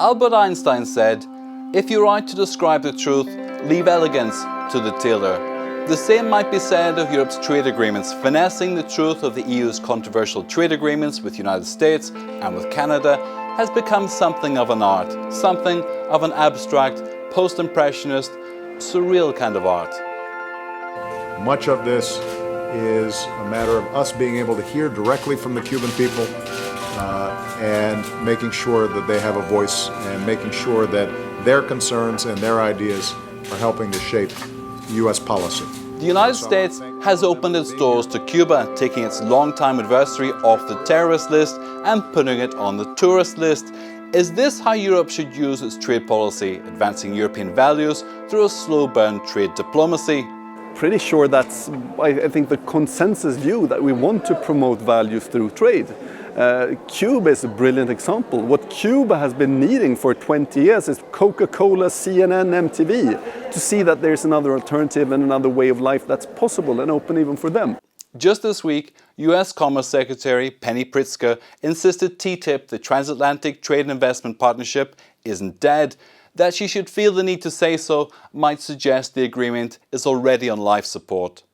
Albert Einstein said, "If you write to describe the truth, leave elegance to the tailor." The same might be said of Europe's trade agreements. Finessing the truth of the EU's controversial trade agreements with the United States and with Canada has become something of an art, something of an abstract, post-impressionist, surreal kind of art. Much of this is a matter of us being able to hear directly from the Cuban people and making sure that they have a voice and making sure that their concerns and their ideas are helping to shape U.S. policy. The United States has opened its doors to Cuba, taking its long-time adversary off the terrorist list and putting it on the tourist list. Is this how Europe should use its trade policy, advancing European values through a slow-burn trade diplomacy? Pretty sure that's, I think, the consensus view that we want to promote values through trade. Cuba is a brilliant example. What Cuba has been needing for 20 years is Coca-Cola, CNN, MTV, to see that there's another alternative and another way of life that's possible and open even for them. Just this week, US Commerce Secretary Penny Pritzker insisted TTIP, the Transatlantic Trade and Investment Partnership, isn't dead. That she should feel the need to say so might suggest the agreement is already on life support.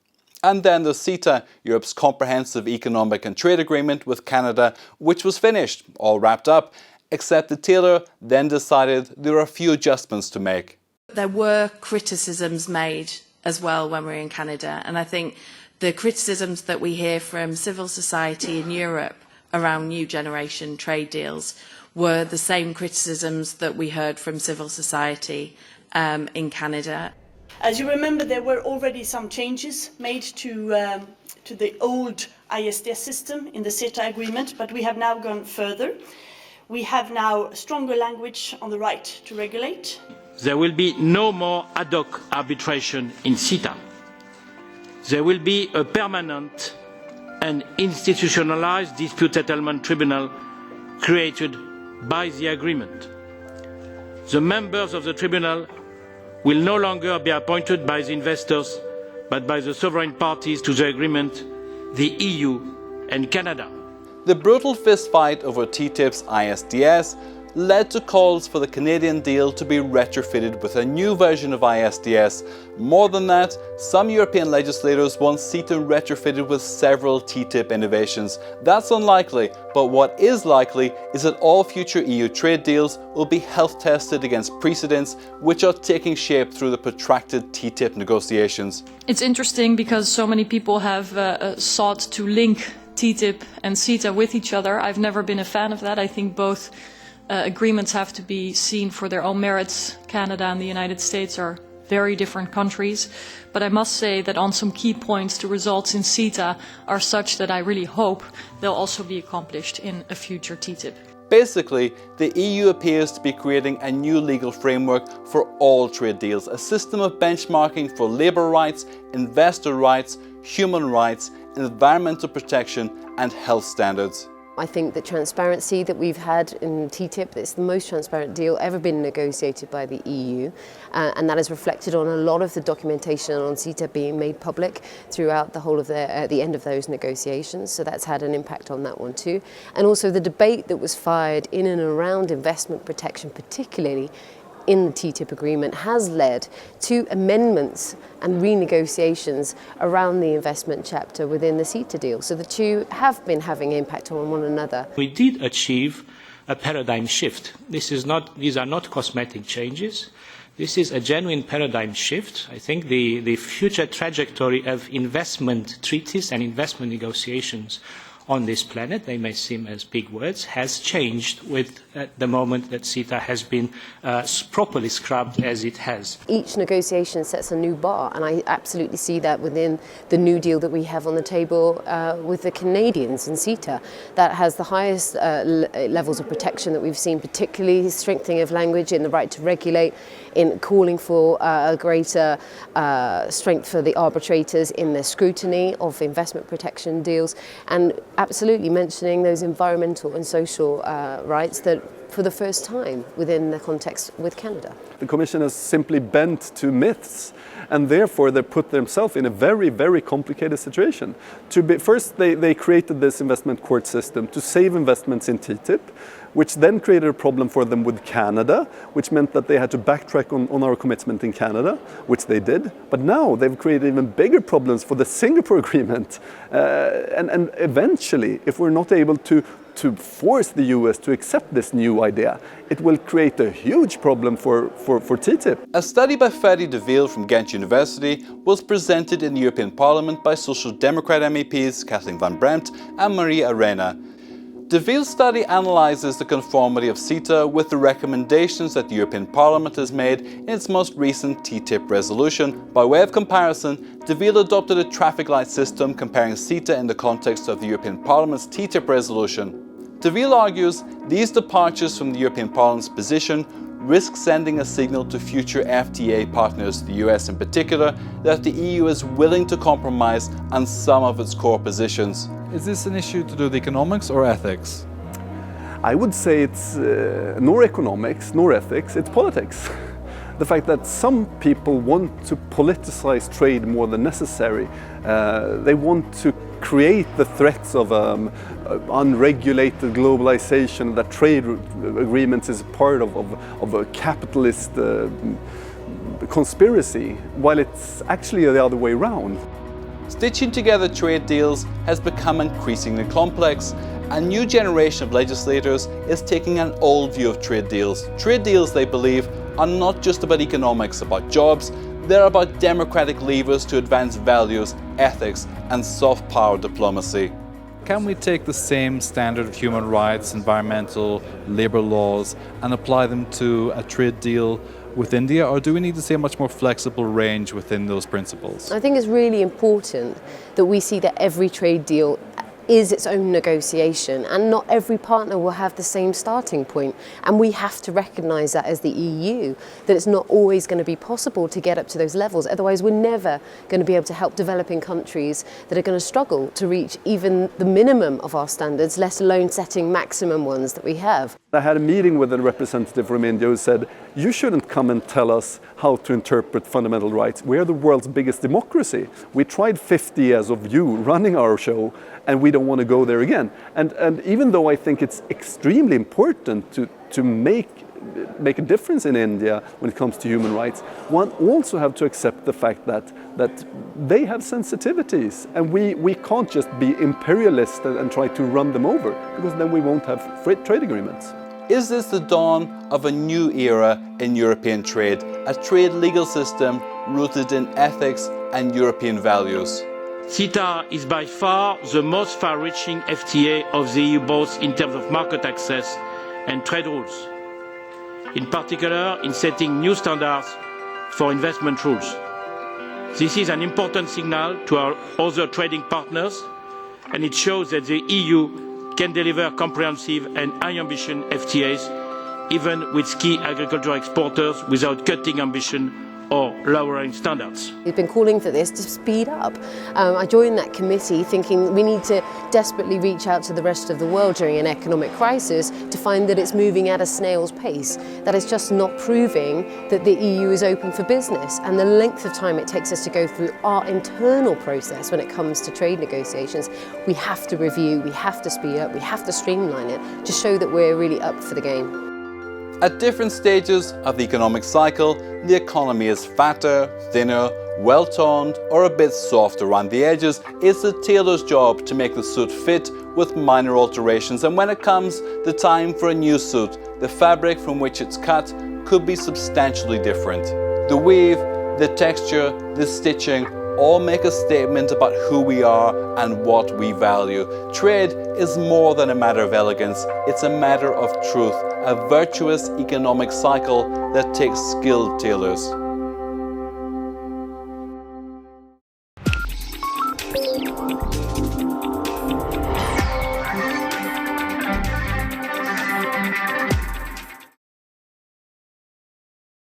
And then there's CETA, Europe's comprehensive economic and trade agreement with Canada, which was finished, all wrapped up, except the tailor then decided there were a few adjustments to make. There were criticisms made as well when we were in Canada, and I think the criticisms that we hear from civil society in Europe around new generation trade deals were the same criticisms that we heard from civil society in Canada. As you remember, there were already some changes made to the old ISDS system in the CETA agreement, but we have now gone further. We have now stronger language on the right to regulate. There will be no more ad hoc arbitration in CETA. There will be a permanent and institutionalized dispute settlement tribunal created by the agreement. The members of the tribunal will no longer be appointed by the investors, but by the sovereign parties to the agreement, the EU and Canada. The brutal fistfight over TTIP's ISDS led to calls for the Canadian deal to be retrofitted with a new version of ISDS. More than that, some European legislators want CETA retrofitted with several TTIP innovations. That's unlikely, but what is likely is that all future EU trade deals will be health tested against precedents which are taking shape through the protracted TTIP negotiations. It's interesting because so many people have sought to link TTIP and CETA with each other. I've never been a fan of that. I think both agreements have to be seen for their own merits. Canada and the United States are very different countries, but I must say that on some key points the results in CETA are such that I really hope they'll also be accomplished in a future TTIP. Basically, the EU appears to be creating a new legal framework for all trade deals, a system of benchmarking for labour rights, investor rights, human rights, environmental protection and health standards. I think the transparency that we've had in TTIP, it's the most transparent deal ever been negotiated by the EU, and that is reflected on a lot of the documentation on CETA being made public throughout the whole of the end of those negotiations. So that's had an impact on that one too. And also the debate that was fired in and around investment protection, particularly in the TTIP agreement, has led to amendments and renegotiations around the investment chapter within the CETA deal. So the two have been having impact on one another. We did achieve a paradigm shift. These are not cosmetic changes. This is a genuine paradigm shift. I think the future trajectory of investment treaties and investment negotiations on this planet, they may seem as big words, has changed with the moment that CETA has been properly scrubbed as it has. Each negotiation sets a new bar, and I absolutely see that within the new deal that we have on the table with the Canadians in CETA. That has the highest levels of protection that we've seen, particularly strengthening of language in the right to regulate, in calling for a greater strength for the arbitrators in their scrutiny of investment protection deals, and absolutely mentioning those environmental and social rights that for the first time within the context with Canada. The Commission has simply bent to myths, and therefore they put themselves in a very, very complicated situation. First, they created this investment court system to save investments in TTIP, which then created a problem for them with Canada, which meant that they had to backtrack on our commitment in Canada, which they did. But now they've created even bigger problems for the Singapore Agreement. And eventually, if we're not able to force the US to accept this new idea, it will create a huge problem for TTIP. A study by Freddy de Ville from Ghent University was presented in the European Parliament by Social Democrat MEPs Kathleen Van Bremt and Maria Arena. De Ville's study analyses the conformity of CETA with the recommendations that the European Parliament has made in its most recent TTIP resolution. By way of comparison, De Ville adopted a traffic light system comparing CETA in the context of the European Parliament's TTIP resolution. De Ville argues these departures from the European Parliament's position risk sending a signal to future FTA partners, the US in particular, that the EU is willing to compromise on some of its core positions. Is this an issue to do with economics or ethics? I would say it's nor economics nor ethics, it's politics. The fact that some people want to politicize trade more than necessary. They want to create the threats of unregulated globalization, that trade agreements is part of a capitalist conspiracy, while it's actually the other way around. Stitching together trade deals has become increasingly complex. A new generation of legislators is taking an old view of trade deals. Trade deals, they believe, are not just about economics, about jobs. They're about democratic levers to advance values, ethics, and soft power diplomacy. Can we take the same standard of human rights, environmental, labor laws, and apply them to a trade deal with India, or do we need to see a much more flexible range within those principles? I think it's really important that we see that every trade deal is its own negotiation, and not every partner will have the same starting point, and we have to recognise that as the EU, that it's not always going to be possible to get up to those levels. Otherwise we're never going to be able to help developing countries that are going to struggle to reach even the minimum of our standards, let alone setting maximum ones that we have. I had a meeting with a representative from India who said, you shouldn't come and tell us how to interpret fundamental rights. We are the world's biggest democracy. We tried 50 years of you running our show, and we don't want to go there again. And even though I think it's extremely important to make a difference in India when it comes to human rights, one also have to accept the fact that they have sensitivities, and we can't just be imperialist and try to run them over, because then we won't have free trade agreements. Is this the dawn of a new era in European trade, a trade legal system rooted in ethics and European values? CETA is by far the most far-reaching FTA of the EU, both in terms of market access and trade rules, in particular in setting new standards for investment rules. This is an important signal to our other trading partners, and it shows that the EU can deliver comprehensive and high-ambition FTAs, even with key agricultural exporters, without cutting ambition or lowering standards. We've been calling for this to speed up. I joined that committee thinking we need to desperately reach out to the rest of the world during an economic crisis to find that it's moving at a snail's pace. That is just not proving that the EU is open for business, and the length of time it takes us to go through our internal process when it comes to trade negotiations, we have to review, we have to speed up, we have to streamline it to show that we're really up for the game. At different stages of the economic cycle, the economy is fatter, thinner, well-toned, or a bit soft around the edges. It's the tailor's job to make the suit fit with minor alterations, and when it comes the time for a new suit, the fabric from which it's cut could be substantially different. The weave, the texture, the stitching all make a statement about who we are and what we value. Trade is more than a matter of elegance, it's a matter of truth, a virtuous economic cycle that takes skilled tailors.